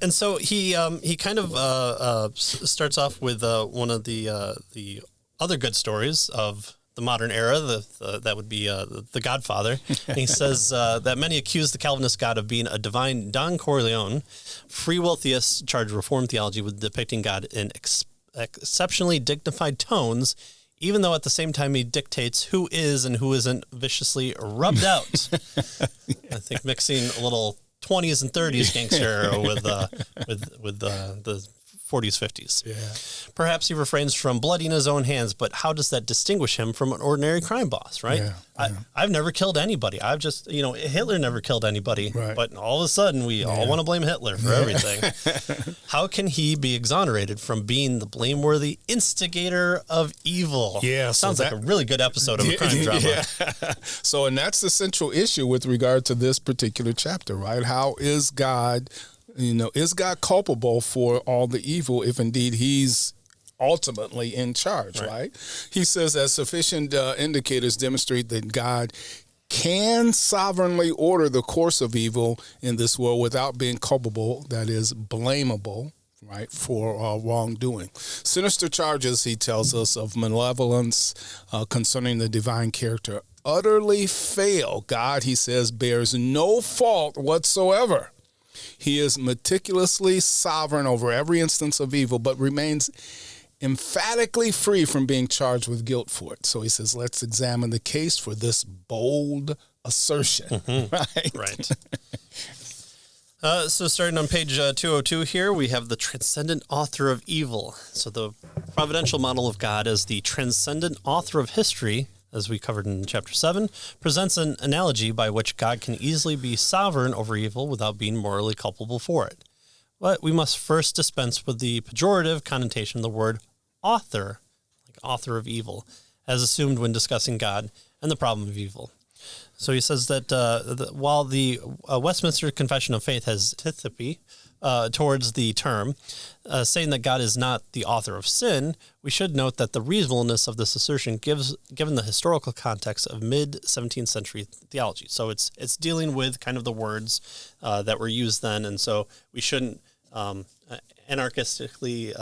And so he kind of starts off with one of the other good stories of the modern era. That would be the Godfather. And he says that many accuse the Calvinist God of being a divine Don Corleone. Free will theists charge Reformed theology with depicting God in exceptionally dignified tones, even though at the same time he dictates who is and who isn't viciously rubbed out. I think mixing a little 20s and 30s gangster with the 40s, 50s. Yeah. Perhaps he refrains from blooding his own hands, but how does that distinguish him from an ordinary crime boss, right? Yeah. I've never killed anybody. I've just, Hitler never killed anybody, right. But all of a sudden we all want to blame Hitler for everything. How can he be exonerated from being the blameworthy instigator of evil? Yeah. Sounds like a really good episode of a crime drama. Yeah. So, and that's the central issue with regard to this particular chapter, right? How is God... is God culpable for all the evil if indeed he's ultimately in charge, right? He says that sufficient indicators demonstrate that God can sovereignly order the course of evil in this world without being culpable, that is, blamable, right, for wrongdoing. Sinister charges, he tells us, of malevolence concerning the divine character utterly fail. God, he says, bears no fault whatsoever. He is meticulously sovereign over every instance of evil, but remains emphatically free from being charged with guilt for it. So he says, let's examine the case for this bold assertion. Mm-hmm. Right. So starting on page 202 here, we have the transcendent author of evil. So the providential model of God as the transcendent author of history, as we covered in chapter 7, presents an analogy by which God can easily be sovereign over evil without being morally culpable for it. But we must first dispense with the pejorative connotation of the word author, like author of evil, as assumed when discussing God and the problem of evil. So he says that while the Westminster Confession of Faith has antipathy towards the term, saying that God is not the author of sin, we should note that the reasonableness of this assertion given the historical context of mid-17th century theology. So it's dealing with kind of the words that were used then, and so we shouldn't anarchistically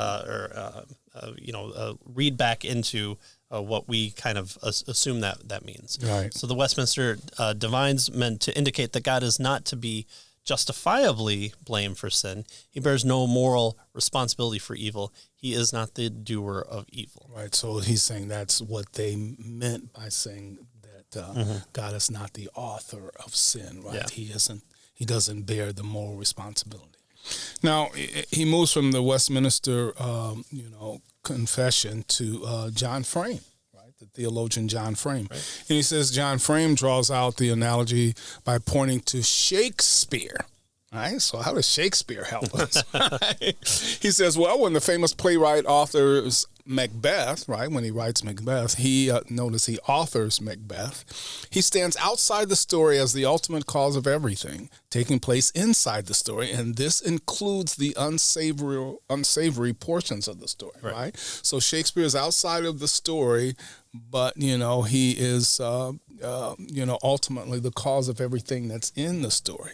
read back into what we kind of assume that means. Right. So the Westminster Divines meant to indicate that God is not to be justifiably blamed for sin. He bears no moral responsibility for evil. He is not the doer of evil. Right. So he's saying that's what they meant by saying that God is not the author of sin. Right. Yeah. He doesn't bear the moral responsibility. Now he moves from the Westminster, Confession to John Frame. The theologian John Frame. Right. And he says John Frame draws out the analogy by pointing to Shakespeare. Right? So how does Shakespeare help us? Right? He says, well, when the famous playwright authors Macbeth, right, when he writes Macbeth, he authors Macbeth. He stands outside the story as the ultimate cause of everything taking place inside the story, and this includes the unsavory portions of the story, right? So Shakespeare is outside of the story, but, he is, ultimately the cause of everything that's in the story.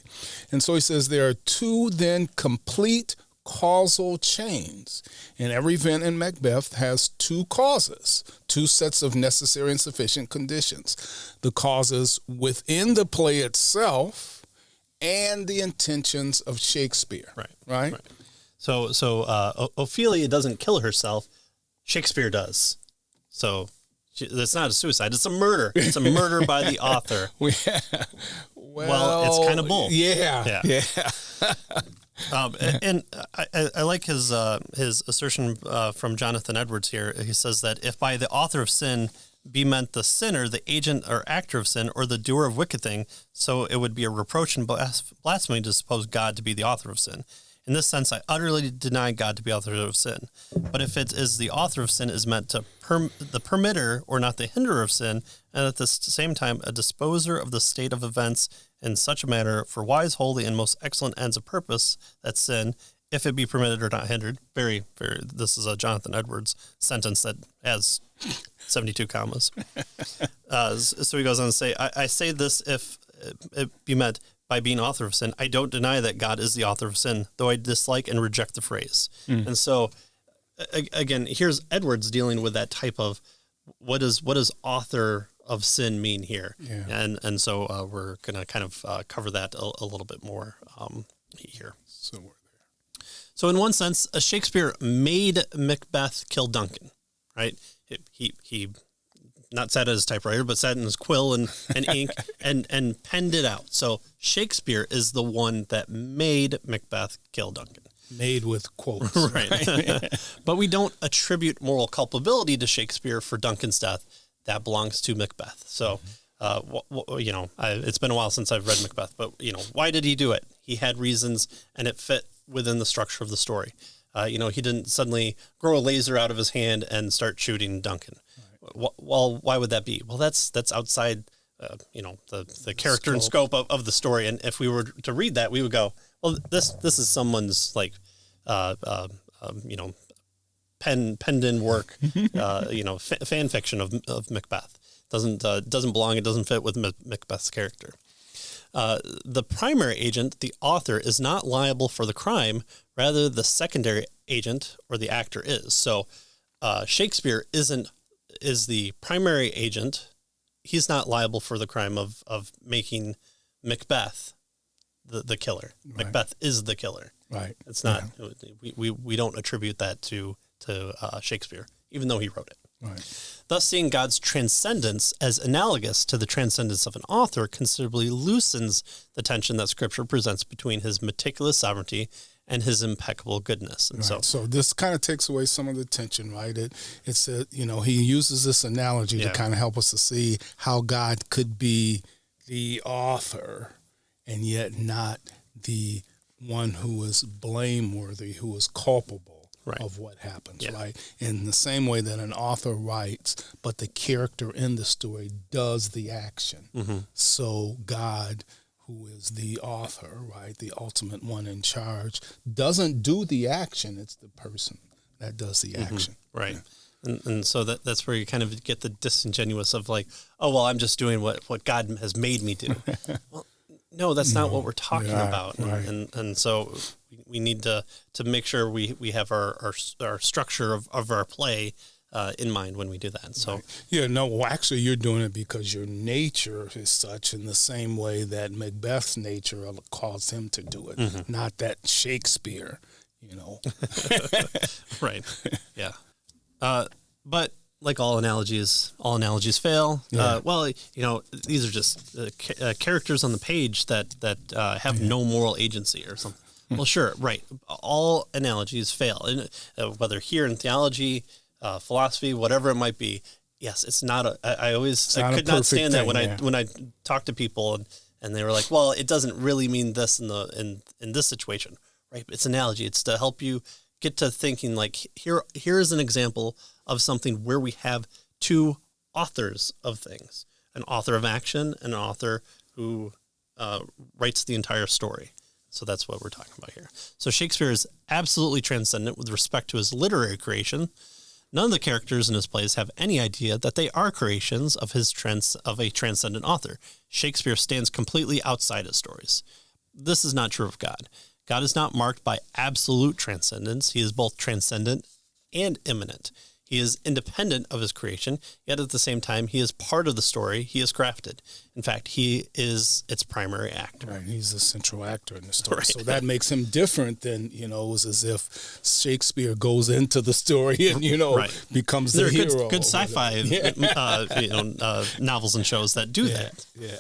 And so he says there are two then complete causal chains, and every event in Macbeth has two causes, two sets of necessary and sufficient conditions. The causes within the play itself and the intentions of Shakespeare. Right? So Ophelia doesn't kill herself. Shakespeare does. So it's not a suicide. It's a murder. It's a murder by the author. Well, it's kind of bull. Yeah. And I like his assertion from Jonathan Edwards here. He says that if by the author of sin be meant the sinner, the agent or actor of sin, or the doer of wicked thing, so it would be a reproach and blasphemy to suppose God to be the author of sin. In this sense, I utterly deny God to be author of sin. But if it is the author of sin is meant to the permitter or not the hinderer of sin, and at the same time a disposer of the state of events in such a manner for wise, holy, and most excellent ends of purpose, that sin, if it be permitted or not hindered, very, very, this is a Jonathan Edwards sentence that has 72 commas. So he goes on to say, I say this if it be meant by being author of sin. I don't deny that God is the author of sin, though I dislike and reject the phrase. And so, again, here's Edwards dealing with that type of what does author of sin mean here? Yeah. And so we're going to kind of cover that a little bit more here. So we're there. So in one sense, Shakespeare made Macbeth kill Duncan, right? He not sat at his typewriter, but sat in his quill and ink and penned it out. So Shakespeare is the one that made Macbeth kill Duncan. Made with quotes. Right. But we don't attribute moral culpability to Shakespeare for Duncan's death. That belongs to Macbeth. So, it's been a while since I've read Macbeth, but, why did he do it? He had reasons, and it fit within the structure of the story. He didn't suddenly grow a laser out of his hand and start shooting Duncan. Right. Well, why would that be? Well, that's outside, the character and scope of the story. And if we were to read that, we would go, well, this is someone's penned in work, fan fiction of Macbeth. Doesn't belong. It doesn't fit with Macbeth's character. The primary agent, the author, is not liable for the crime. Rather, the secondary agent or the actor is. So, Shakespeare is the primary agent. He's not liable for the crime of making Macbeth the killer. Right. Macbeth is the killer. Right. It's not. Yeah. We don't attribute that to Shakespeare, even though he wrote it. Right. Thus, seeing God's transcendence as analogous to the transcendence of an author considerably loosens the tension that Scripture presents between his meticulous sovereignty and his impeccable goodness. And right. So this kind of takes away some of the tension, right? He uses this analogy to kind of help us to see how God could be the author and yet not the one who is blameworthy, who is culpable of what happens, right? In the same way that an author writes, but the character in the story does the action. Mm-hmm. So God, who is the author, right, the ultimate one in charge, doesn't do the action. It's the person that does the action. Right. Yeah. And so that's where you kind of get the disingenuous of like, oh, well, I'm just doing what God has made me do. Well, no, that's not what we're talking about. And so we need to make sure we have our structure of our play in mind when we do that. So actually you're doing it because your nature is such in the same way that Macbeth's nature caused him to do it, not that Shakespeare, Right. Yeah. But like all analogies fail. Yeah. These are just characters on the page that have no moral agency or something. Well, sure, right. All analogies fail, and whether here in theology, philosophy, whatever it might be. Yes, it's not. I could not stand that when I talk to people and they were like, well, it doesn't really mean this in this situation, right? It's analogy. It's to help you get to thinking like here is an example of something where we have two authors of things, an author of action and an author who writes the entire story. So that's what we're talking about here. So Shakespeare is absolutely transcendent with respect to his literary creation. None of the characters in his plays have any idea that they are creations of a transcendent author. Shakespeare stands completely outside his stories. This is not true of God. God is not marked by absolute transcendence. He is both transcendent and immanent. He is independent of his creation, yet at the same time, he is part of the story he has crafted. In fact, he is its primary actor. Right, he's the central actor in the story. Right. So that makes him different than, it was as if Shakespeare goes into the story and, becomes the hero. Good sci-fi novels and shows that do that. Yeah.